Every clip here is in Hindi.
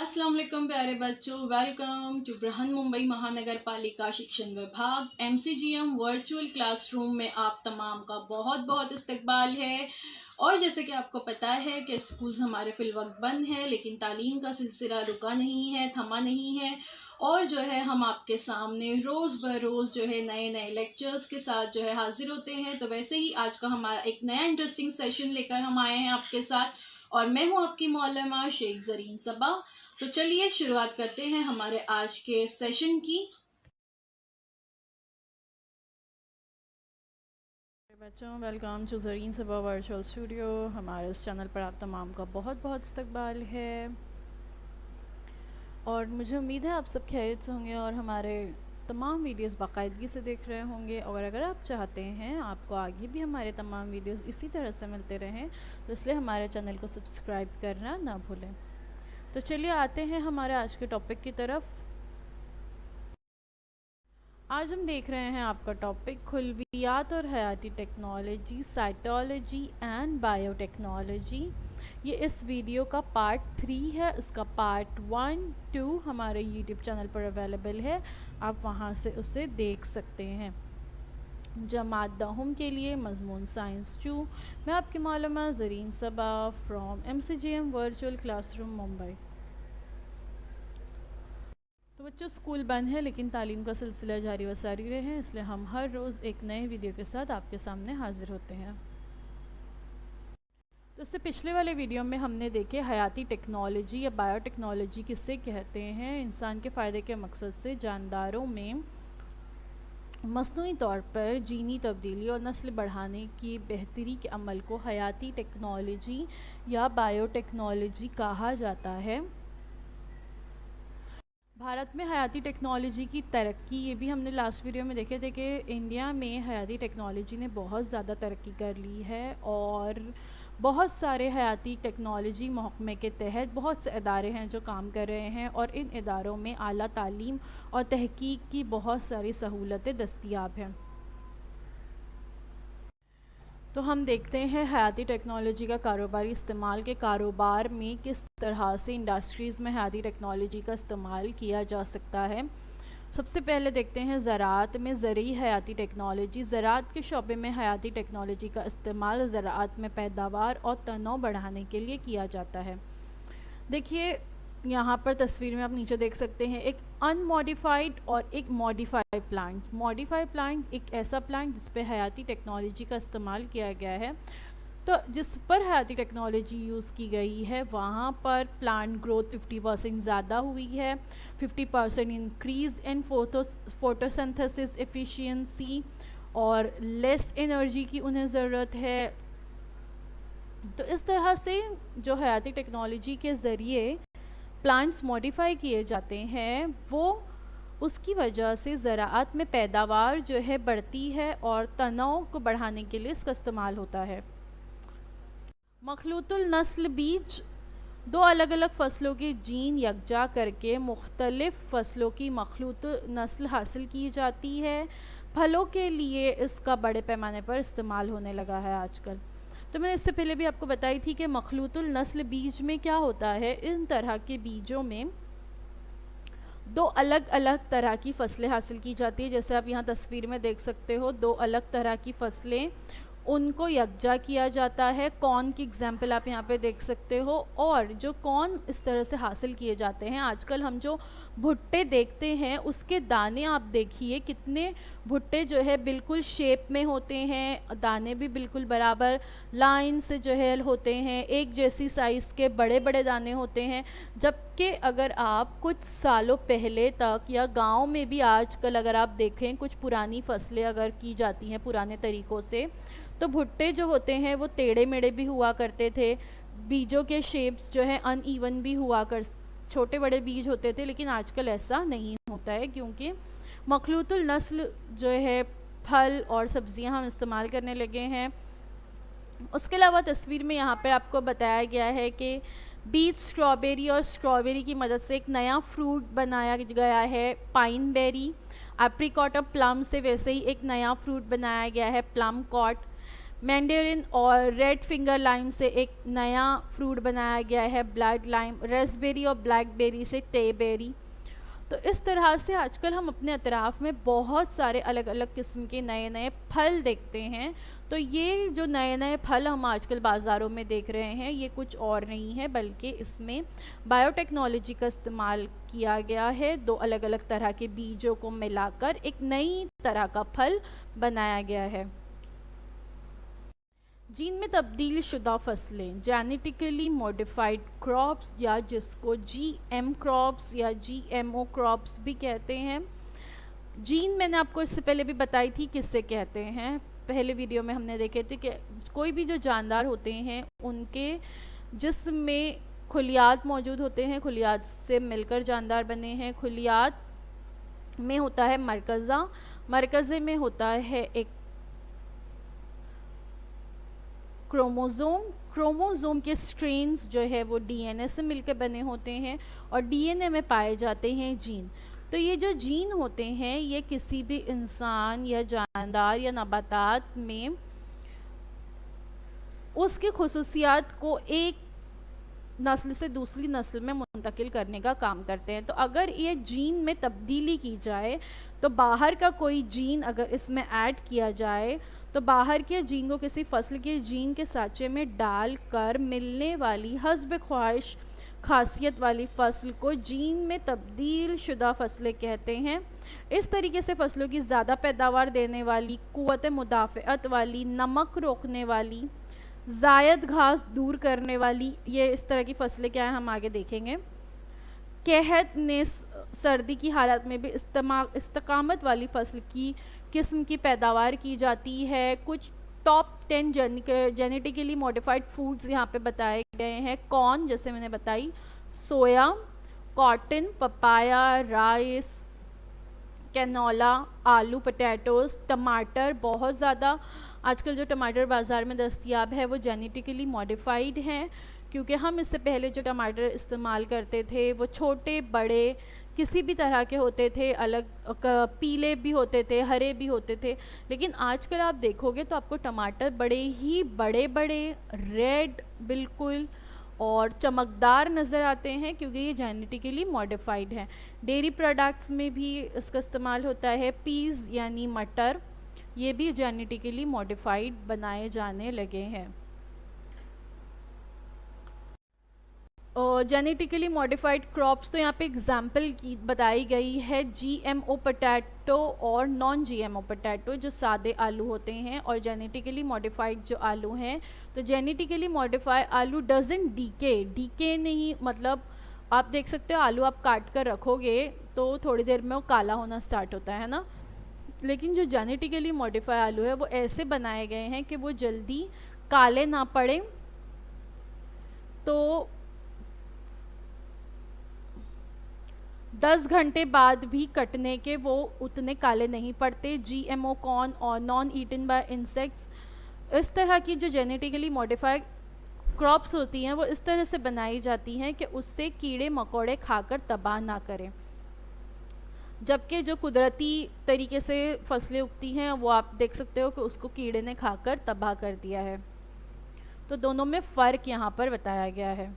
अस्सलाम वालेकुम प्यारे बच्चों, वेलकम टू बृहन मुंबई महानगर पालिका शिक्षण विभाग MCGM वर्चुअल क्लासरूम में आप तमाम का बहुत बहुत इस्तकबाल है। और जैसे कि आपको पता है कि स्कूल्स हमारे फिलवक्त बंद है, लेकिन तालीम का सिलसिला रुका नहीं है, थमा नहीं है। और जो है हम आपके सामने रोज़ ब रोज़ जो है नए नए लेक्चर्स के साथ जो है हाजिर होते हैं। तो वैसे ही आज का हमारा एक नया इंटरेस्टिंग सेशन लेकर हम आए हैं आपके साथ, और मैं हूँ आपकी मौलमा शेख ज़रीन सबा। तो चलिए शुरुआत करते हैं हमारे आज के सेशन की। बच्चों, welcome to Zareen Saba virtual studio. हमारे इस चैनल पर आप तमाम का बहुत बहुत इस्तकबाल है और मुझे उम्मीद है आप सब खैरियत से होंगे और हमारे तमाम वीडियोस बाकायदगी से देख रहे होंगे। और अगर आप चाहते हैं आपको आगे भी हमारे तमाम वीडियोस इसी तरह से मिलते रहें, तो इसलिए हमारे चैनल को सब्सक्राइब करना ना भूलें। तो चलिए आते हैं हमारे आज के टॉपिक की तरफ। आज हम देख रहे हैं आपका टॉपिक खुलवियात और हयाती टेक्नोलॉजी, साइटोलॉजी एंड बायोटेक्नोलॉजी। ये इस वीडियो का पार्ट 3 है। इसका पार्ट 1, 2 हमारे यूट्यूब चैनल पर अवेलेबल है, आप वहाँ से उसे देख सकते हैं। जमात दहुम के लिए मजमून साइंस 2, मैं आपकी Maluma Zareen Saba from MCGM virtual classroom Mumbai. तो बच्चों, स्कूल बंद है लेकिन तालीम का सिलसिला जारी व सारी रहे, इसलिए हम हर रोज़ एक नए वीडियो के साथ आपके सामने हाजिर होते हैं। तो इससे पिछले वाले वीडियो में हमने देखे हयाती टेक्नोलॉजी या बायोटेक्नोलॉजी किसे कहते हैं। इंसान के फ़ायदे के मकसद से जानदारों में मसनूई तौर पर जीनी तब्दीली और नस्ल बढ़ाने की बेहतरी के अमल को हयाती टेक्नोलॉजी या बायोटेक्नोलॉजी कहा जाता है। भारत में हयाती टेक्नोलॉजी की तरक्की, ये भी हमने लास्ट वीडियो में देखे थे कि इंडिया में हयाती टेक्नोलॉजी ने बहुत ज़्यादा तरक्की कर ली है और बहुत सारे हयाती टेक्नोलॉजी महकमे के तहत बहुत से इदारे हैं जो काम कर रहे हैं, और इन इदारों में आला तालीम और तहकीक की बहुत सारी सहूलतें दस्तयाब हैं। तो हम देखते हैं हयाती टेक्नोलॉजी का कारोबारी इस्तेमाल के कारोबार में किस तरह से इंडस्ट्रीज़ में हयाती टेक्नोलॉजी का इस्तेमाल किया जा सकता है। सबसे पहले देखते हैं ज़राअत में ज़रूरी हयाती टेक्नोलॉजी। ज़राअत के शोबे में हयाती टेक्नोलॉजी का इस्तेमाल ज़राअत में पैदावार और तनों बढ़ाने के लिए किया जाता है। देखिए यहाँ पर तस्वीर में आप नीचे देख सकते हैं एक अनमॉडिफाइड और एक मॉडिफाइड प्लांट। मॉडिफाइड प्लांट एक ऐसा प्लांट जिस पे हयाती टेक्नोलॉजी का इस्तेमाल किया गया है। तो जिस पर हयाती टेक्नोलॉजी यूज़ की गई है वहाँ पर प्लांट ग्रोथ 50% ज़्यादा हुई है, 50% इंक्रीज़ इन फोटोसिंथेसिस एफिशिएंसी, और लेस एनर्जी की उन्हें ज़रूरत है। तो इस तरह से जो हयाती टेक्नोलॉजी के ज़रिए प्लांट्स मॉडिफाई किए जाते हैं, वो उसकी वजह से ज़राअत में पैदावार जो है बढ़ती है और तनाव को बढ़ाने के लिए इसका इस्तेमाल होता है। मखलूतुल नस्ल बीज, दो अलग अलग फसलों के जीन यकजा करके मुख्तलिफ फसलों की मखलूत नस्ल हासिल की जाती है। फलों के लिए इसका बड़े पैमाने पर इस्तेमाल होने लगा है आजकल। तो मैंने इससे पहले भी आपको बताई थी कि मखलूतुल नस्ल बीज में क्या होता है। इन तरह के बीजों में दो अलग अलग तरह की फसलें हासिल की जाती है। जैसे आप यहाँ तस्वीर में देख सकते हो, दो अलग तरह की फसलें, उनको यकजा किया जाता है। कॉर्न की एग्जाम्पल आप यहाँ पे देख सकते हो। और जो कॉर्न इस तरह से हासिल किए जाते हैं, आजकल हम जो भुट्टे देखते हैं उसके दाने आप देखिए, कितने भुट्टे जो है बिल्कुल शेप में होते हैं, दाने भी बिल्कुल बराबर लाइन से जो है होते हैं, एक जैसी साइज़ के बड़े बड़े दाने होते हैं। जबकि अगर आप कुछ सालों पहले तक या गांव में भी आजकल अगर आप देखें, कुछ पुरानी फसलें अगर की जाती हैं पुराने तरीक़ों से, तो भुट्टे जो होते हैं वो टेढ़े मेढ़े भी हुआ करते थे, बीजों के शेप्स जो है अनइवन भी हुआ कर, छोटे बड़े बीज होते थे। लेकिन आजकल ऐसा नहीं होता है, क्योंकि मखलूतुल नस्ल जो है फल और सब्जियां हम इस्तेमाल करने लगे हैं। उसके अलावा तस्वीर में यहाँ पर आपको बताया गया है कि बीज स्ट्रॉबेरी और स्ट्रॉबेरी की मदद से एक नया फ्रूट बनाया गया है, पाइन बेरी। एप्रिकॉट और प्लम से वैसे ही एक नया फ्रूट बनाया गया है, प्लम कॉट। मैंडेरिन और रेड फिंगर लाइम से एक नया फ्रूट बनाया गया है, ब्लड लाइम। रेस्पबेरी और ब्लैकबेरी से टेबेरी। तो इस तरह से आजकल हम अपने अतराफ़ में बहुत सारे अलग अलग किस्म के नए नए फल देखते हैं। तो ये जो नए नए फल हम आजकल बाज़ारों में देख रहे हैं, ये कुछ और नहीं है बल्कि इसमें बायोटेक्नोलॉजी का इस्तेमाल किया गया है। दो अलग अलग तरह के बीजों को मिलाकर एक नई तरह का फल बनाया गया है। जीन में तब्दील शुदा फसलें, जेनेटिकली मॉडिफाइड क्रॉप्स, या जिसको जीएम क्रॉप्स या जीएमओ क्रॉप्स भी कहते हैं। जीन मैंने आपको इससे पहले भी बताई थी किससे कहते हैं। पहले वीडियो में हमने देखे थे कि कोई भी जो जानदार होते हैं उनके जिस्म में खुलियात मौजूद होते हैं, खुलियात से मिलकर जानदार बने हैं। खुलियात में होता है मरकज़ा, मरकज़े में होता है एक क्रोमोज़ोम। क्रोमोज़ोम के स्ट्रेन्स जो है वो डीएनए से मिलकर बने होते हैं और डीएनए में पाए जाते हैं जीन। तो ये जो जीन होते हैं ये किसी भी इंसान या जानदार या नबातात में उसकी खुसूसियात को एक नस्ल से दूसरी नस्ल में मुंतकिल करने का काम करते हैं। तो अगर ये जीन में तब्दीली की जाए, तो बाहर का कोई जीन अगर इसमें ऐड किया जाए, तो बाहर के जीन को किसी फसल के जीन के साँचे में डालकर मिलने वाली हस्ब ख्वाहिश खासियत वाली फसल को जीन में तब्दील शुदा फसलें कहते हैं। इस तरीके से फसलों की ज़्यादा पैदावार देने वाली, क़ुव्वत मुदाफ़अत वाली, नमक रोकने वाली, ज़ायद घास दूर करने वाली, ये इस तरह की फसलें क्या है हम आगे देखेंगे। कहत ने सर्दी की हालत में भी इस्तकामत वाली फसल की किस्म की पैदावार की जाती है। कुछ टॉप 10 जेनेटिकली मॉडिफाइड फूड्स यहाँ पे बताए गए हैं। कॉर्न जैसे मैंने बताई, सोया, कॉटन, पपाया, राइस, कैनोला, आलू, पोटैटोज़, टमाटर। बहुत ज़्यादा आजकल जो टमाटर बाज़ार में दस्तयाब है वो जेनेटिकली मॉडिफाइड हैं, क्योंकि हम इससे पहले जो टमाटर इस्तेमाल करते थे वो छोटे बड़े किसी भी तरह के होते थे, अलग पीले भी होते थे, हरे भी होते थे। लेकिन आजकल आप देखोगे तो आपको टमाटर बड़े ही बड़े बड़े रेड बिल्कुल और चमकदार नज़र आते हैं, क्योंकि ये जेनेटिकली मॉडिफाइड हैं। डेयरी प्रोडक्ट्स में भी इसका इस्तेमाल होता है। पीज़ यानी मटर, ये भी जेनेटिकली मॉडिफाइड बनाए जाने लगे हैं। और जेनेटिकली मॉडिफाइड क्रॉप्स, तो यहाँ पे एग्जांपल की बताई गई है जीएमओ पोटैटो और नॉन जीएमओ पोटैटो, जो सादे आलू होते हैं, और जेनेटिकली मॉडिफाइड जो आलू हैं। तो जेनेटिकली मॉडिफाइड आलू डजंट डीके नहीं, मतलब आप देख सकते हो आलू आप काट कर रखोगे तो थोड़ी देर में वो काला होना स्टार्ट होता है ना। लेकिन जो जेनेटिकली मॉडिफाइड आलू है वो ऐसे बनाए गए हैं कि वो जल्दी काले ना पड़े, तो 10 घंटे बाद भी कटने के वो उतने काले नहीं पड़ते। जीएमओ कॉर्न और नॉन ईटन बाय इंसेक्ट्स, इस तरह की जो जेनेटिकली मॉडिफाइड क्रॉप्स होती हैं वो इस तरह से बनाई जाती हैं कि उससे कीड़े मकोड़े खाकर तबाह ना करें। जबकि जो कुदरती तरीके से फसलें उगती हैं वो आप देख सकते हो कि उसको कीड़े ने खाकर तबाह कर दिया है। तो दोनों में फ़र्क यहाँ पर बताया गया है।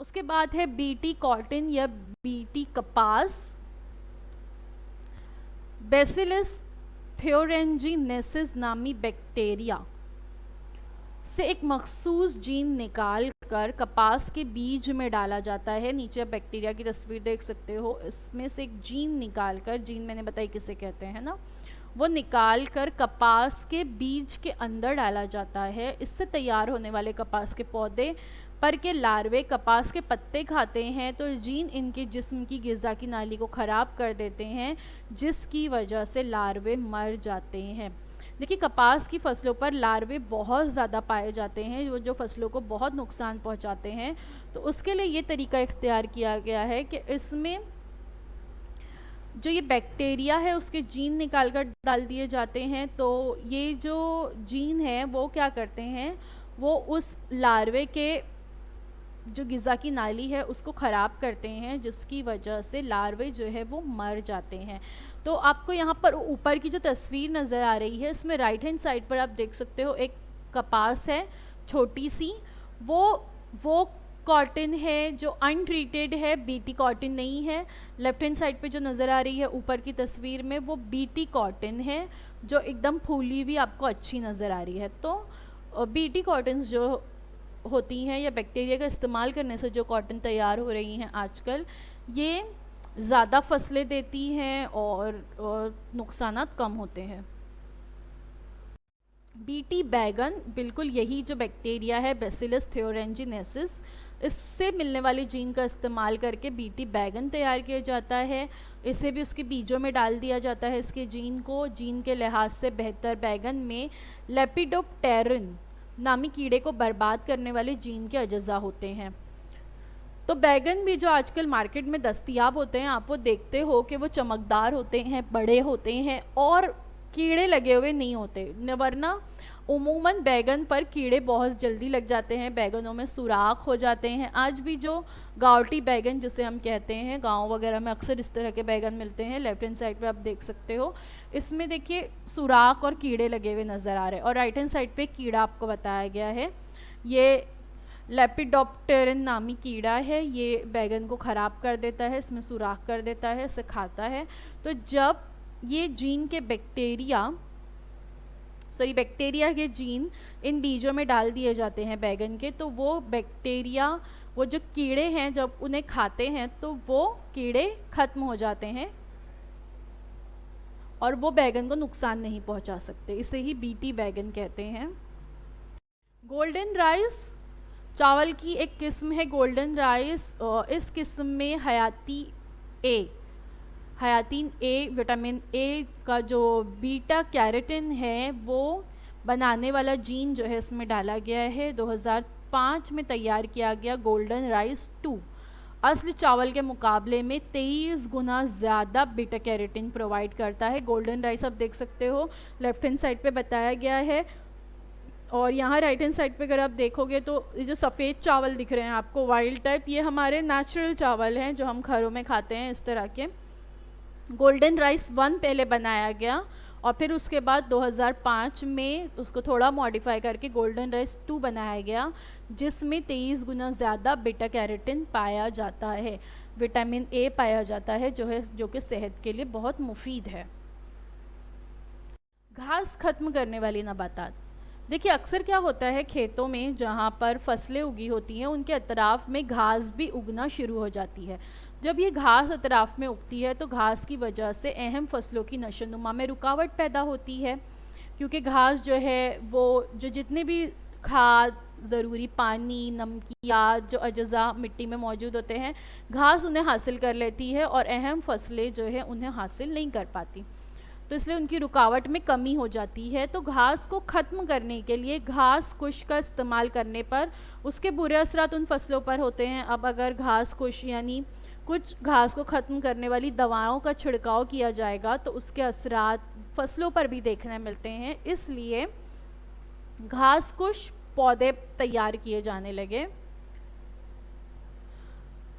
उसके बाद है बीटी कॉटन या बीटी कपास। बेसिलस थ्योरेंजीनेसिस नामी बैक्टीरिया से एक मखसूस जीन निकाल कर कपास के बीज में डाला जाता है। नीचे बैक्टीरिया की तस्वीर देख सकते हो, इसमें से एक जीन निकाल कर, जीन मैंने बताई किसे कहते हैं ना, वो निकाल कर कपास के बीज के अंदर डाला जाता है। इससे तैयार होने वाले कपास के पौधे पर के लार्वे कपास के पत्ते खाते हैं, तो जीन इनके जिस्म की ग़िज़ा की नाली को ख़राब कर देते हैं, जिसकी वजह से लार्वे मर जाते हैं। देखिए, कपास की फसलों पर लार्वे बहुत ज़्यादा पाए जाते हैं जो फसलों को बहुत नुकसान पहुंचाते हैं। तो उसके लिए ये तरीका इख्तियार किया गया है कि इसमें जो ये बैक्टीरिया है उसके जीन निकाल कर डाल दिए जाते हैं। तो ये जो जीन है वो क्या करते हैं, वो उस लार्वे के जो ग़िज़ा की नाली है उसको ख़राब करते हैं, जिसकी वजह से लार्वे जो है वो मर जाते हैं। तो आपको यहाँ पर ऊपर की जो तस्वीर नज़र आ रही है, इसमें राइट हैंड साइड पर आप देख सकते हो एक कपास है छोटी सी, वो कॉटन है जो अनट्रीटेड है, बीटी कॉटन नहीं है। लेफ्ट हैंड साइड पे जो नज़र आ रही है ऊपर की तस्वीर में, वो बीटी कॉटन है जो एकदम फूली हुई आपको अच्छी नज़र आ रही है। तो बीटी कॉटन्स जो होती हैं या बैक्टीरिया का इस्तेमाल करने से जो कॉटन तैयार हो रही हैं आजकल, ये ज़्यादा फसलें देती हैं और नुकसानात कम होते हैं। बीटी बैगन बिल्कुल यही जो बैक्टीरिया है बैसिलस थ्योरेंजिनेसिस, इससे मिलने वाली जीन का इस्तेमाल करके बीटी बैगन तैयार किया जाता है। इसे भी उसके बीजों में डाल दिया जाता है इसके जीन को। जीन के लिहाज से बेहतर बैगन में लेपिडोप्टेरिन नामी कीड़े को बर्बाद करने वाले जीन के अज्जा होते हैं। तो बैगन भी जो आजकल मार्केट में दस्तयाब होते हैं, आप वो देखते हो कि वो चमकदार होते हैं, बड़े होते हैं और कीड़े लगे हुए नहीं होते, वरना उमूमन बैगन पर कीड़े बहुत जल्दी लग जाते हैं, बैगनों में सुराख हो जाते हैं। आज भी जो गावटी बैगन जिसे हम कहते हैं, गांव वगैरह में अक्सर इस तरह के बैगन मिलते हैं। लेफ्ट हैंड साइड पे आप देख सकते हो, इसमें देखिए सुराख और कीड़े लगे हुए नज़र आ रहे हैं। और राइट हैंड साइड पे कीड़ा आपको बताया गया है, ये लेपिडोप्टेरिन नामी कीड़ा है। ये बैगन को ख़राब कर देता है, इसमें सुराख कर देता है, इसे खाता है। तो जब ये जीन के बैक्टीरिया के जीन इन बीजों में डाल दिए जाते हैं बैगन के, तो वो बैक्टीरिया, वो जो कीड़े हैं, जब उन्हें खाते हैं तो वो कीड़े खत्म हो जाते हैं और वो बैगन को नुकसान नहीं पहुंचा सकते। इसे ही बीटी बैगन कहते हैं। गोल्डन राइस चावल की एक किस्म है गोल्डन राइस। इस किस्म में हयातीन ए, विटामिन ए का जो बीटा कैरोटीन है, वो बनाने वाला जीन जो है इसमें डाला गया है। 2005 में तैयार किया गया गोल्डन राइस 2 असली चावल के मुकाबले में 23 गुना ज़्यादा बीटा कैरोटीन प्रोवाइड करता है। गोल्डन राइस आप देख सकते हो, लेफ्ट हैंड साइड पे बताया गया है। और यहाँ राइट हैंड साइड पे अगर आप देखोगे तो ये जो सफ़ेद चावल दिख रहे हैं आपको, वाइल्ड टाइप, ये हमारे नेचुरल चावल हैं जो हम घरों में खाते हैं इस तरह के। गोल्डन राइस 1 पहले बनाया गया और फिर उसके बाद 2005 में उसको थोड़ा मॉडिफाई करके गोल्डन राइस 2 बनाया गया, जिसमें 23 गुना ज़्यादा बीटा कैरोटीन पाया जाता है, विटामिन ए पाया जाता है, जो कि सेहत के लिए बहुत मुफीद है। घास खत्म करने वाली नबातात। देखिए अक्सर क्या होता है, खेतों में जहाँ पर फसलें उगी होती हैं उनके अतराफ़ में घास भी उगना शुरू हो जाती है। जब ये घास अतराफ़ में उगती है तो घास की वजह से अहम फसलों की नशोनुमा में रुकावट पैदा होती है, क्योंकि घास जो है वो जो जितने भी खाद, ज़रूरी पानी, नमकियात जो अज्जा मिट्टी में मौजूद होते हैं, घास उन्हें हासिल कर लेती है और अहम फसलें जो है उन्हें हासिल नहीं कर पाती, तो इसलिए उनकी रुकावट में कमी हो जाती है। तो घास को ख़त्म करने के लिए घास कुश का इस्तेमाल करने पर उसके बुरे असरात उन फसलों पर होते हैं। अब अगर घास कुश यानी कुछ घास को ख़त्म करने वाली दवाओं का छिड़काव किया जाएगा तो उसके असरात फसलों पर भी देखने मिलते हैं, इसलिए घास कुश पौधे तैयार किए जाने लगे।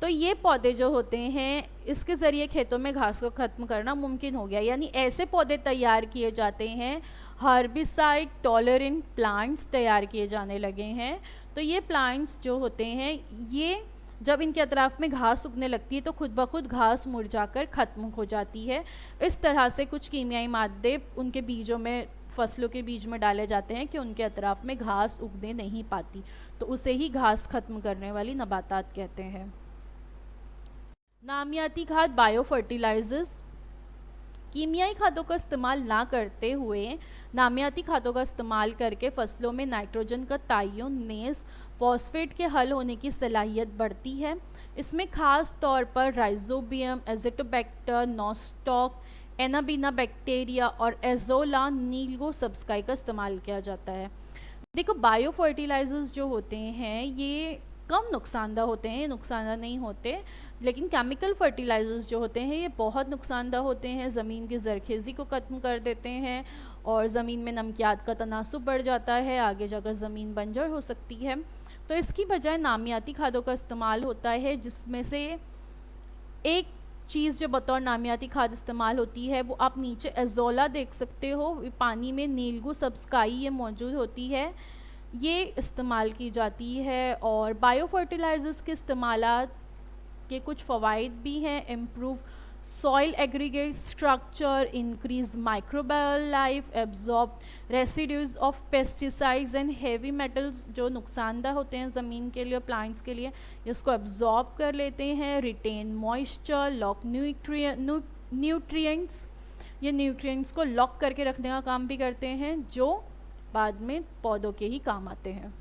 तो ये पौधे जो होते हैं, इसके ज़रिए खेतों में घास को ख़त्म करना मुमकिन हो गया, यानी ऐसे पौधे तैयार किए जाते हैं, हर्बिसाइड टॉलरेंट प्लांट्स तैयार किए जाने लगे हैं। तो ये प्लांट्स जो होते हैं, ये जब इनके अतराफ़ में घास उगने लगती है तो खुद ब खुद घास मुरझाकर ख़त्म हो जाती है। इस तरह से कुछ कीमियाई मादे उनके बीजों में, फसलों के बीज में डाले जाते हैं कि उनके अतराफ़ में घास उगने नहीं पाती, तो उसे ही घास ख़त्म करने वाली नबातात कहते हैं। नामियाती खाद, बायो फर्टिलाइजर्स। कीमियाई खादों का इस्तेमाल ना करते हुए नामियाती खादों का इस्तेमाल करके फसलों में नाइट्रोजन का तायुन, नेस, फॉस्फेट के हल होने की सलाहियत बढ़ती है। इसमें ख़ास तौर पर rhizobium, Azotobacter, nostoc, anabaena bacteria और एजोला नीलगो सब्सकाई का इस्तेमाल किया जाता है। देखो बायो फर्टिलाइजर्स जो होते हैं ये कम नुकसानदा होते हैं, नुकसानदा नहीं होते, लेकिन केमिकल फर्टिलाइजर्स जो होते हैं ये बहुत नुकसानदा होते हैं, ज़मीन की ज़रखेज़ी को ख़त्म कर देते हैं और ज़मीन में नमकियात का तनासुब बढ़ जाता है, आगे जाकर ज़मीन बंजर हो सकती है। तो इसकी बजाय नामियाती खादों का इस्तेमाल होता है, जिसमें से एक चीज़ जो बतौर नामियाती खाद इस्तेमाल होती है वो आप नीचे एजोला देख सकते हो, पानी में नीलगू सब्सकाई ये मौजूद होती है, ये इस्तेमाल की जाती है। और बायो फर्टिलाइज़र्स के इस्तेमालात के कुछ फ़वाइद भी हैं। Improve soil aggregate structure, increase microbial life, absorb residues of pesticides and heavy metals जो नुकसानदा होते हैं ज़मीन के लिए और प्लांट्स के लिए, इसको एब्जॉर्ब कर लेते हैं। रिटेन मॉइस्चर, लॉक न्यूट्रिएंट्स, ये न्यूट्रिएंट्स को लॉक करके रखने का काम भी करते हैं जो बाद में पौधों के ही काम आते हैं।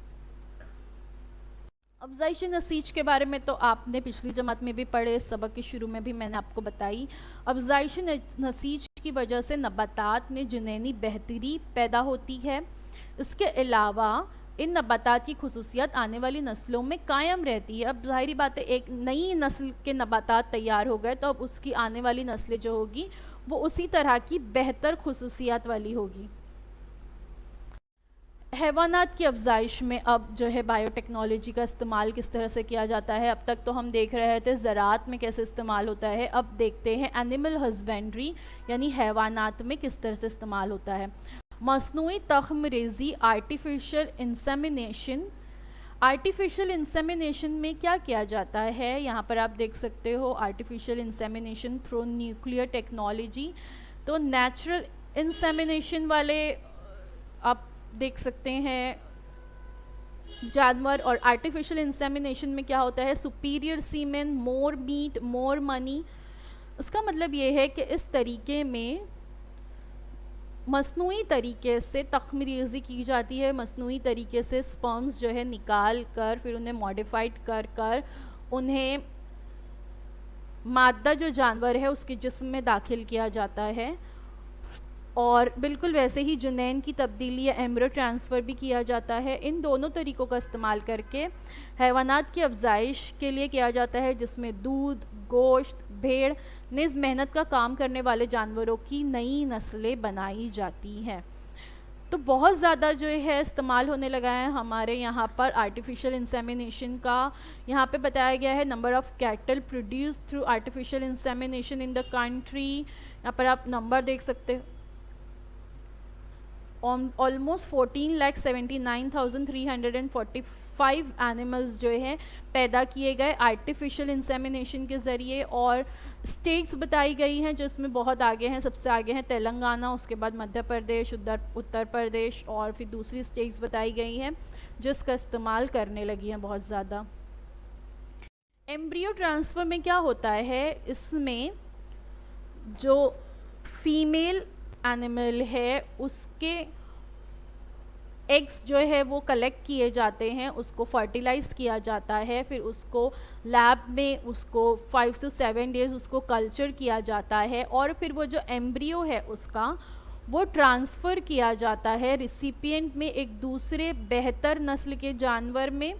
अफजाइश नसीज के बारे में तो आपने पिछली जमात में भी पढ़े, सबक के शुरू में भी मैंने आपको बताई। अफजाइश नसीज की वजह से नबातात में जुनैनी बेहतरी पैदा होती है। इसके अलावा इन नबातात की खुसूसियत आने वाली नस्लों में कायम रहती है। अब ज़ाहिरी बात है, एक नई नस्ल के नबातात तैयार हो गए तो अब उसकी आने वाली नस्लें जो होगी वो उसी तरह की बेहतर खुसूसियत वाली होगी। हैवानात की अफजाइश में अब जो है बायोटेक्नोलॉजी का इस्तेमाल किस तरह से किया जाता है। अब तक तो हम देख रहे थे ज़राअत में कैसे इस्तेमाल होता है, अब देखते हैं एनिमल हस्बेंड्री यानी हैवानात में किस तरह से इस्तेमाल होता है। मसनूई तख्मरेज़ी, आर्टिफिशियल इंसेमिनेशन। आर्टिफिशियल इंसेमिनेशन में क्या किया जाता है, यहाँ पर आप देख सकते हो artificial insemination through nuclear technology. तो नेचुरल इंसेमिनेशन वाले आप देख सकते हैं जानवर, और आर्टिफिशियल इंसेमिनेशन में क्या होता है, सुपीरियर सीमेन, मोर मीट, मोर मनी। इसका मतलब ये है कि इस तरीके में मसनूई तरीके से तख्मरेज़ी की जाती है, मसनूई तरीके से स्पर्म्स जो है निकाल कर फिर उन्हें मॉडिफाइड कर कर उन्हें मादा जो जानवर है उसके जिस्म में दाखिल किया जाता है। और बिल्कुल वैसे ही जुनैन की तब्दीली या एम्ब्रियो ट्रांसफ़र भी किया जाता है। इन दोनों तरीक़ों का इस्तेमाल करके हैवानात की अफजाइश के लिए किया जाता है, जिसमें दूध, गोश्त, भेड़ निज़ मेहनत का काम करने वाले जानवरों की नई नस्लें बनाई जाती हैं। तो बहुत ज़्यादा जो है इस्तेमाल होने लगा है हमारे यहाँ पर आर्टिफिशियल इंसेमिनेशन का। यहाँ पे बताया गया है number of cattle produce through artificial insemination in the country. यहाँ पर आप नंबर देख सकते हो, ऑलमोस्ट 14,79,345 एनिमल्स जो है पैदा किए गए आर्टिफिशियल इंसेमिनेशन के ज़रिए। और स्टेट्स बताई गई हैं जो इसमें बहुत आगे हैं, सबसे आगे हैं तेलंगाना, उसके बाद मध्य प्रदेश, उत्तर प्रदेश, और फिर दूसरी स्टेट्स बताई गई हैं जो इसका इस्तेमाल करने लगी हैं बहुत ज़्यादा। एम्ब्रियो ट्रांसफ़र में क्या होता है, इसमें जो फीमेल एनिमल है उसके एग्स जो है वो कलेक्ट किए जाते हैं, उसको फर्टिलाइज़ किया जाता है, फिर उसको लैब में उसको 5 से 7 डेज़ उसको कल्चर किया जाता है, और फिर वो जो एम्ब्रियो है उसका वो ट्रांसफ़र किया जाता है रिसिपिएंट में, एक दूसरे बेहतर नस्ल के जानवर में।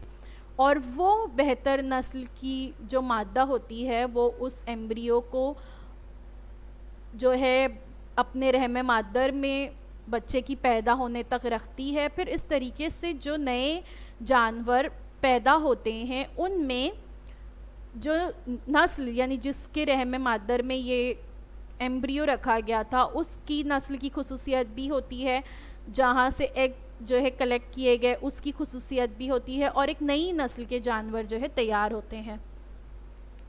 और वो बेहतर नस्ल की जो मादा होती है वो उस एम्ब्रियो को जो है अपने रहम मादर में बच्चे की पैदा होने तक रखती है। फिर इस तरीके से जो नए जानवर पैदा होते हैं उनमें जो नस्ल यानी जिसके रहम मादर में ये एम्ब्रियो रखा गया था उसकी नस्ल की खुसूसियत भी होती है, जहाँ से एग जो है कलेक्ट किए गए उसकी खुसूसियत भी होती है, और एक नई नस्ल के जानवर जो है तैयार होते हैं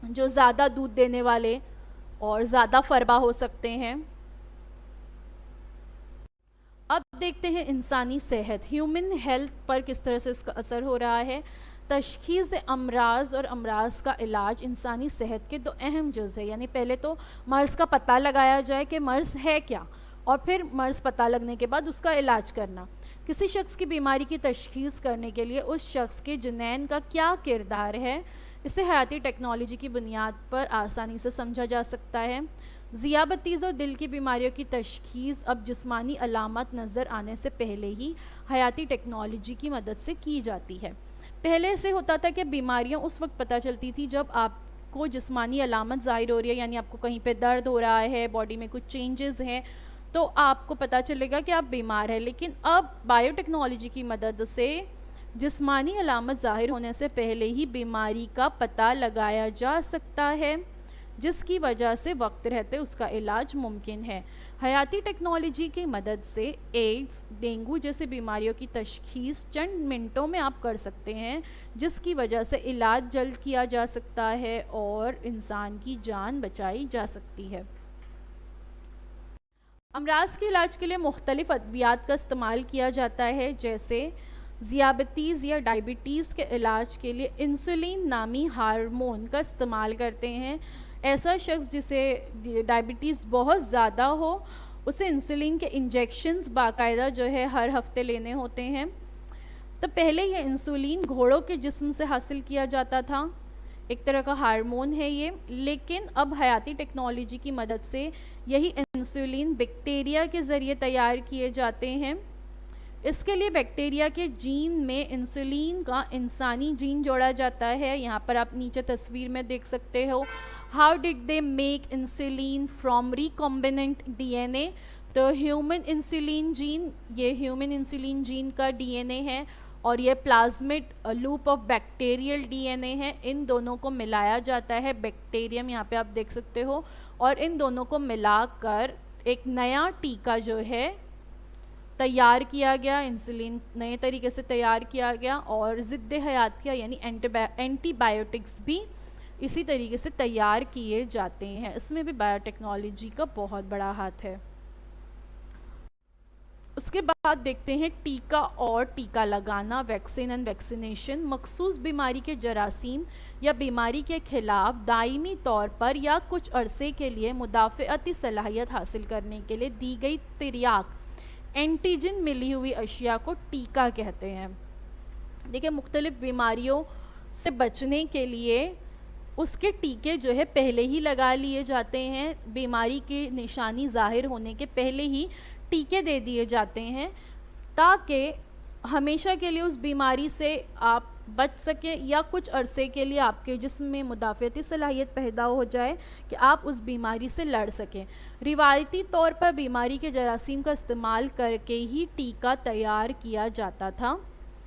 जो ज़्यादा दूध देने वाले और ज़्यादा फरबा हो सकते हैं। अब देखते हैं इंसानी सेहत, ह्यूमन हेल्थ पर किस तरह से इसका असर हो रहा है। तशख़ीस अमराज और अमराज का इलाज इंसानी सेहत के दो अहम जुज़ है, यानी पहले तो मर्ज़ का पता लगाया जाए कि मर्ज़ है क्या, और फिर मर्ज़ पता लगने के बाद उसका इलाज करना। किसी शख्स की बीमारी की तशख़ीस करने के लिए उस शख्स के जुनैन का क्या किरदार है, इसे हयाती टेक्नोलॉजी की बुनियाद पर आसानी से समझा जा सकता है। ज़ियाबतीज़ और दिल की बीमारियों की तशख़ीस अब जिस्मानी अलामत नज़र आने से पहले ही हयाती टेक्नोलॉजी की मदद से की जाती है। पहले से होता था कि बीमारियां उस वक्त पता चलती थी जब आपको जिस्मानी अलामत ज़ाहिर हो रही है, यानी आपको कहीं पे दर्द हो रहा है, बॉडी में कुछ चेंजेस हैं, तो आपको पता चलेगा कि आप बीमार हैं। लेकिन अब बायोटेक्नोलॉजी की मदद से जिस्मानी अलामत ज़ाहिर होने से पहले ही बीमारी का पता लगाया जा सकता है। जिसकी वजह से वक्त रहते उसका इलाज मुमकिन है। हयाती टेक्नोलॉजी की मदद से एड्स, डेंगू जैसे बीमारियों की तशखीस चंद मिनटों में आप कर सकते हैं, जिसकी वजह से इलाज जल्द किया जा सकता है और इंसान की जान बचाई जा सकती है। अमराज के इलाज के लिए मुख्तलिफ अद्वियात का इस्तेमाल किया जाता है, जैसे ज़ियाबतीज़ या डायबिटीज़ के इलाज के लिए इंसुलिन नामी हार्मोन का इस्तेमाल करते हैं। ऐसा शख्स जिसे डायबिटीज़ बहुत ज़्यादा हो, उसे इंसुलिन के इंजेक्शंस बाकायदा जो है हर हफ्ते लेने होते हैं। तो पहले ये इंसुलिन घोड़ों के जिस्म से हासिल किया जाता था, एक तरह का हार्मोन है ये, लेकिन अब हयाती टेक्नोलॉजी की मदद से यही इंसुलिन बैक्टीरिया के ज़रिए तैयार किए जाते हैं। इसके लिए बैक्टीरिया के जीन में इंसुलिन का इंसानी जीन जोड़ा जाता है। यहाँ पर आप नीचे तस्वीर में देख सकते हो, how did they make insulin from recombinant DNA. तो ह्यूमन इंसुलिन जीन, ये ह्यूमन इंसुलिन जीन का डीएनए है और ये plasmid loop of bacterial DNA है। इन दोनों को मिलाया जाता है, बैक्टीरियम यहाँ पे आप देख सकते हो, और इन दोनों को मिलाकर एक नया टीका जो है तैयार किया गया। इंसुलिन नए तरीके से तैयार किया गया और ज़िद्द हयातिया यानी एंटीबायोटिक्स भी इसी तरीके से तैयार किए जाते हैं। इसमें भी बायोटेक्नोलॉजी का बहुत बड़ा हाथ है। उसके बाद देखते हैं टीका और टीका लगाना, वैक्सीन एंड वैक्सीनेशन। मखसूस बीमारी के जरासीम या बीमारी के खिलाफ दायमी तौर पर या कुछ अरसे के लिए मुदाफ़अती सलाहियत हासिल करने के लिए दी गई तिर्याक एंटीजन मिली हुई अशिया को टीका कहते हैं। देखिए, मुख्तलिफ बीमारियों से बचने के लिए उसके टीके जो है पहले ही लगा लिए जाते हैं। बीमारी की निशानी ज़ाहिर होने के पहले ही टीके दे दिए जाते हैं, ताकि हमेशा के लिए उस बीमारी से आप बच सकें या कुछ अरसे के लिए आपके जिस्म में मुदाफ़अती सलाहियत पैदा हो जाए कि आप उस बीमारी से लड़ सकें। रिवायती तौर पर बीमारी के जरासीम का इस्तेमाल करके ही टीका तैयार किया जाता था।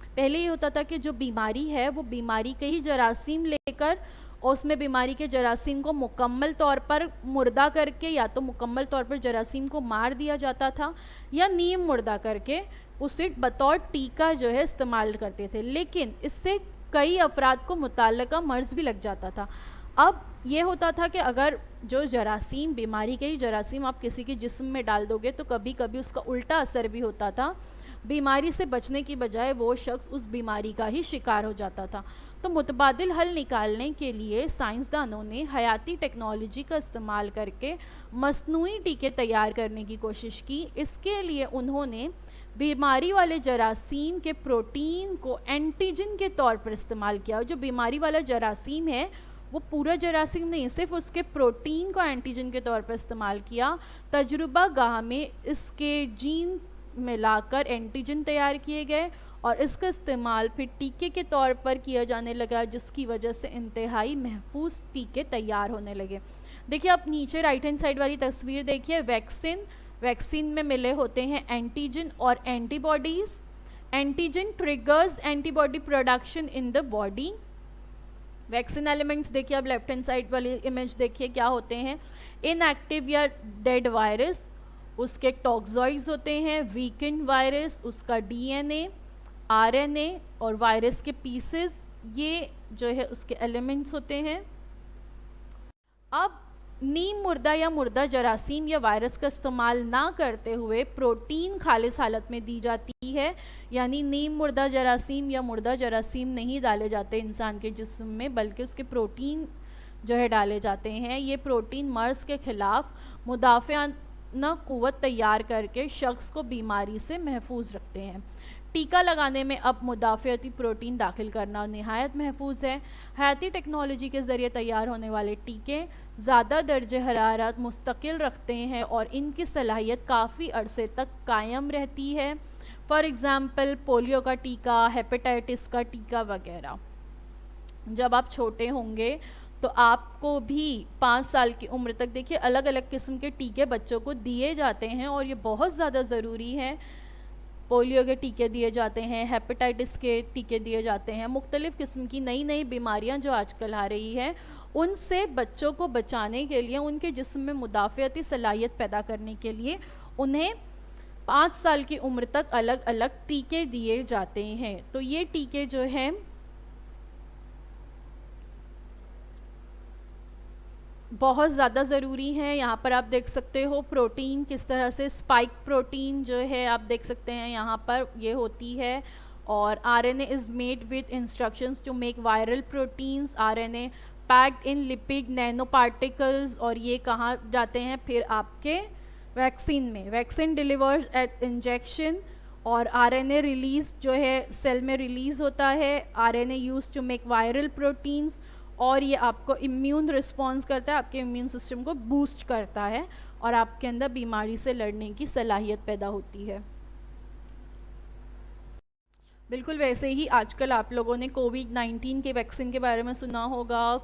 पहले ये होता था कि जो बीमारी है वो बीमारी के ही जरासीम लेकर और उसमें बीमारी के जरासीम को मुकम्मल तौर पर मुर्दा करके या तो मुकम्मल तौर पर जरासीम को मार दिया जाता था या नीम मुर्दा करके उसे बतौर टीका जो है इस्तेमाल करते थे। लेकिन इससे कई अफराद को मुतल्लिका मर्ज़ भी लग जाता था। अब ये होता था कि अगर जो जरासीम, बीमारी के ही जरासीम आप किसी के जिस्म में डाल दोगे तो कभी कभी उसका उल्टा असर भी होता था। बीमारी से बचने की बजाय वो शख्स उस बीमारी का ही शिकार हो जाता था। तो मुतबादिल हल निकालने के लिए साइंसदानों ने हयाती टेक्नोलॉजी का इस्तेमाल करके मसनूई टीके तैयार करने की कोशिश की। इसके लिए उन्होंने बीमारी वाले जरासीम के प्रोटीन को एंटीजन के तौर पर इस्तेमाल किया। जो बीमारी वाला जरासीम है वो पूरा जरासीम नहीं, सिर्फ उसके प्रोटीन को एंटीजन के तौर पर इस्तेमाल किया। तजुर्बा गाह में इसके जीन मिलाकर एंटीजन तैयार किए गए और इसका इस्तेमाल फिर टीके के तौर पर किया जाने लगा, जिसकी वजह से इंतहाई महफूज टीके तैयार होने लगे। देखिए, आप नीचे राइट हैंड साइड वाली तस्वीर देखिए, वैक्सीन में मिले होते हैं एंटीजन और antibodies. Antigen triggers antibody production in the body. Vaccine elements देखिए, अब लेफ्ट हैंड साइड वाली इमेज देखिए क्या होते हैं। इनएक्टिव या डेड वायरस, उसके टॉक्सॉइड्स होते हैं। वीकेंड वायरस, उसका डीएनए, आरएनए और वायरस के पीसेस, ये जो है उसके एलिमेंट्स होते हैं। अब नीम मुर्दा या मुर्दा जरासीम या वायरस का इस्तेमाल ना करते हुए प्रोटीन खालिस हालत में दी जाती है, यानी नीम मुर्दा जरासीम या मुर्दा जरासीम नहीं डाले जाते इंसान के जिस्म में, बल्कि उसके प्रोटीन जो है डाले जाते हैं। ये प्रोटीन मर्ज़ के ख़िलाफ़ मुदाफ़ियाना क़ुव्वत तैयार करके शख्स को बीमारी से महफूज रखते हैं। टीका लगाने में अब मुदाफ़अती प्रोटीन दाखिल करना नहायत महफूज है। हयाती टेक्नोलॉजी के ज़रिए तैयार होने वाले टीके ज़्यादा दर्जे हरारत मुस्तकिल रखते हैं और इनकी सलाहियत काफ़ी अरसे तक कायम रहती है। फॉर एग्ज़ाम्पल पोलियो का टीका, हेपेटाइटिस का टीका वगैरह। जब आप छोटे होंगे तो आपको भी 5 साल की उम्र तक देखिए अलग अलग किस्म के टीके बच्चों को दिए जाते हैं और ये बहुत ज़्यादा ज़रूरी है। पोलियो के टीके दिए जाते हैं, हेपेटाइटिस के टीके दिए जाते हैं, मुख्तलिफ़ किस्म की नई नई बीमारियां जो आजकल आ रही हैं उनसे बच्चों को बचाने के लिए, उनके जिस्म में मुदाफ़ियती सलाहियत पैदा करने के लिए उन्हें 5 साल की उम्र तक अलग अलग टीके दिए जाते हैं। तो ये टीके जो हैं बहुत ज़्यादा ज़रूरी हैं। यहाँ पर आप देख सकते हो प्रोटीन किस तरह से, स्पाइक प्रोटीन जो है आप देख सकते हैं यहाँ पर ये होती है। और RNA is made with instructions to make viral proteins, RNA packed in lipid nano particles. और ये कहाँ जाते हैं फिर आपके वैक्सीन में, वैक्सीन डिलीवर्ड एट इंजेक्शन। और आरएनए रिलीज जो है सेल में रिलीज़ होता है, RNA use to make viral proteins. और ये आपको इम्यून रिस्पॉन्स करता है, आपके इम्यून सिस्टम को बूस्ट करता है और आपके अंदर बीमारी से लड़ने की सलाहियत पैदा होती है। बिल्कुल वैसे ही आजकल आप लोगों ने कोविड-19 के वैक्सीन के बारे में सुना होगा।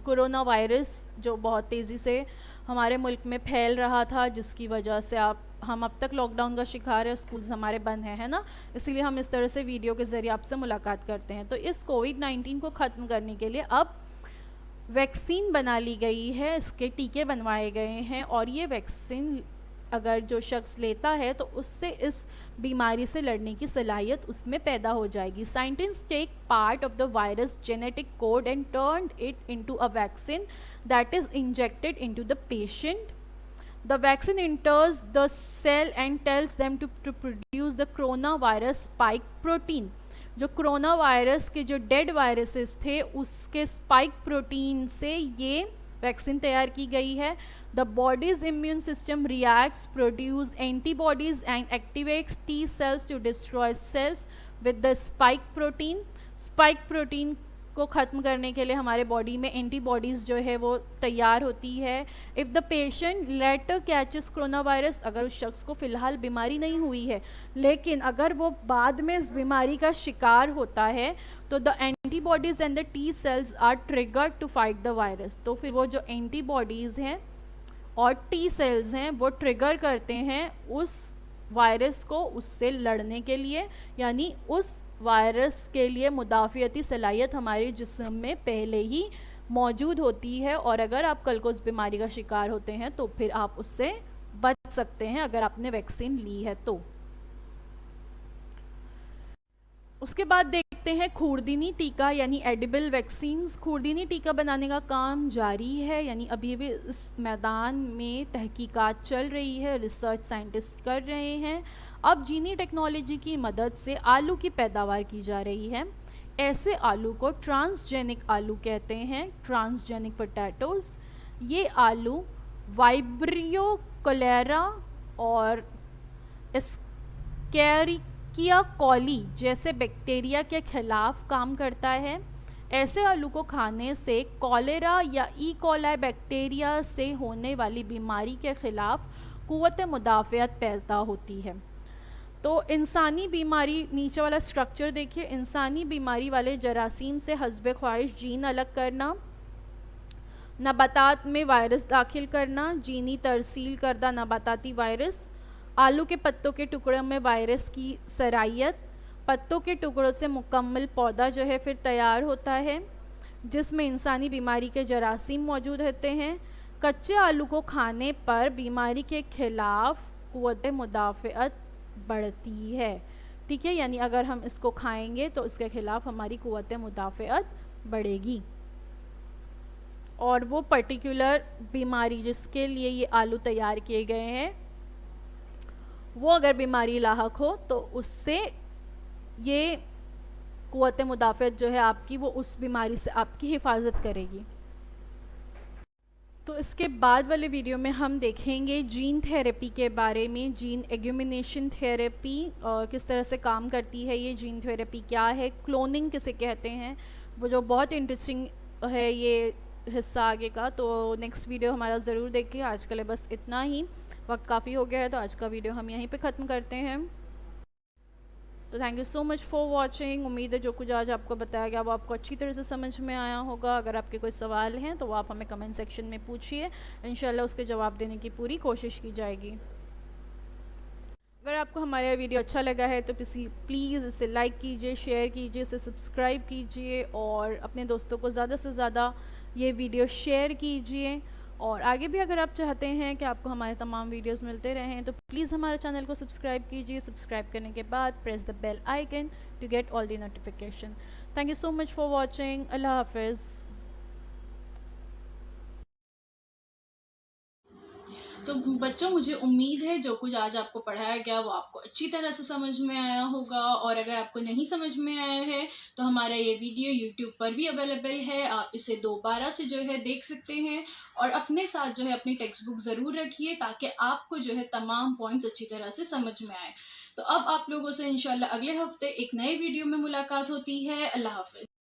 कोरोना वायरस जो बहुत तेज़ी से हमारे मुल्क में फैल रहा था, जिसकी वजह से हम अब तक लॉकडाउन का शिकार है, स्कूल्स हमारे बंद हैं, है ना। इसीलिए हम इस तरह से वीडियो के ज़रिए आपसे मुलाकात करते हैं। तो इस कोविड-19 को ख़त्म करने के लिए अब वैक्सीन बना ली गई है, इसके टीके बनवाए गए हैं। और ये वैक्सीन अगर जो शख्स लेता है तो उससे इस बीमारी से लड़ने की सलाहियत उसमें पैदा हो जाएगी। Scientist take part of the virus genetic code and turn it into a vaccine that is injected into the patient. The vaccine enters the cell and tells them to produce the corona virus spike protein. जो कोरोना वायरस के जो डेड वायरसेस थे उसके स्पाइक प्रोटीन से ये वैक्सीन तैयार की गई है। The body's immune system reacts, produce antibodies and activates T cells to destroy cells with the spike protein. Spike protein को ख़त्म करने के लिए हमारे बॉडी में एंटीबॉडीज़ जो है वो तैयार होती है। If the patient later catches corona virus, अगर उस शख्स को फ़िलहाल बीमारी नहीं हुई है लेकिन अगर वो बाद में इस बीमारी का शिकार होता है तो the antibodies and the T cells are triggered to fight the virus. तो फिर वो जो एंटीबॉडीज़ हैं और टी सेल्स हैं वो ट्रिगर करते हैं उस वायरस को उससे लड़ने के लिए, यानी उस वायरस के लिए मुदाफ़ियती सलाहियत हमारे जिस्म में पहले ही मौजूद होती है। और अगर आप कल को उस बीमारी का शिकार होते हैं तो फिर आप उससे बच सकते हैं अगर आपने वैक्सीन ली है तो। उसके बाद देखते हैं खुरदनी टीका यानी एडिबल वैक्सीन्स। खुरदनी टीका बनाने का काम जारी है, यानी अभी भी इस मैदान में तहकीकात चल रही है, रिसर्च साइंटिस्ट कर रहे हैं। अब जीनी टेक्नोलॉजी की मदद से आलू की पैदावार की जा रही है। ऐसे आलू को ट्रांसजेनिक आलू कहते हैं, ट्रांसजेनिक पोटैटोज़। ये आलू वाइब्रियो कोलेरा और एस्केरिकिया कोली जैसे बैक्टीरिया के खिलाफ काम करता है। ऐसे आलू को खाने से कॉलेरा या ई कोलाई बैक्टीरिया से होने वाली बीमारी के खिलाफ क़ुव्वत मुदाफ़ियत पैदा होती है। तो इंसानी बीमारी, नीचे वाला स्ट्रक्चर देखिए, इंसानी बीमारी वाले जरासीम से हस्ब ख्वाहिश जीन अलग करना, नबातात में वायरस दाखिल करना, जीनी तरसील करदा नबाताती वायरस, आलू के पत्तों के टुकड़ों में वायरस की सरायत, पत्तों के टुकड़ों से मुकम्मल पौधा जो है फिर तैयार होता है जिसमें इंसानी बीमारी के जरासीम मौजूद रहते हैं। कच्चे आलू को खाने पर बीमारी के खिलाफ क़ुव्वत मुदाफ़ियत बढ़ती है, ठीक है, यानी अगर हम इसको खाएंगे तो इसके खिलाफ हमारी क़ुव्वत मुदाफ़ियत बढ़ेगी। और वो पर्टिकुलर बीमारी जिसके लिए ये आलू तैयार किए गए हैं वो अगर बीमारी लाहक हो तो उससे ये क़ुव्वत मुदाफ़ियत जो है आपकी वो उस बीमारी से आपकी हिफाजत करेगी। तो इसके बाद वाले वीडियो में हम देखेंगे जीन थेरेपी के बारे में, जीन एग्यूमिनेशन थेरेपी किस तरह से काम करती है, ये जीन थेरेपी क्या है, क्लोनिंग किसे कहते हैं, वो जो बहुत इंटरेस्टिंग है ये हिस्सा आगे का। तो नेक्स्ट वीडियो हमारा ज़रूर देखिए। आज के लिए बस इतना ही, वक्त काफ़ी हो गया है तो आज का वीडियो हम यहीं पे ख़त्म करते हैं। तो thank you so much for watching. उम्मीद है जो कुछ आज आपको बताया गया वो आपको अच्छी तरह से समझ में आया होगा। अगर आपके कोई सवाल हैं तो वो आप हमें कमेंट सेक्शन में पूछिए, इंशाल्लाह उसके जवाब देने की पूरी कोशिश की जाएगी। अगर आपको हमारा वीडियो अच्छा लगा है तो प्लीज़ इसे लाइक कीजिए, शेयर कीजिए, इसे सब्सक्राइब कीजिए और अपने दोस्तों को ज़्यादा से ज़्यादा ये वीडियो शेयर कीजिए। और आगे भी अगर आप चाहते हैं कि आपको हमारे तमाम वीडियोस मिलते रहें तो प्लीज़ हमारे चैनल को सब्सक्राइब कीजिए। सब्सक्राइब करने के बाद press the bell icon to get all the notification. Thank you so much for watching. Allah हाफिज़। तो बच्चों, मुझे उम्मीद है जो कुछ आज आपको पढ़ाया गया वो आपको अच्छी तरह से समझ में आया होगा। और अगर आपको नहीं समझ में आया है तो हमारा ये वीडियो यूट्यूब पर भी अवेलेबल है, आप इसे दोबारा से जो है देख सकते हैं। और अपने साथ जो है अपनी टेक्स्ट बुक ज़रूर रखिए ताकि आपको जो है तमाम पॉइंट्स अच्छी तरह से समझ में आए। तो अब आप लोगों से इंशाल्लाह अगले हफ्ते एक नए वीडियो में मुलाकात होती है। अल्लाह हाफिज़।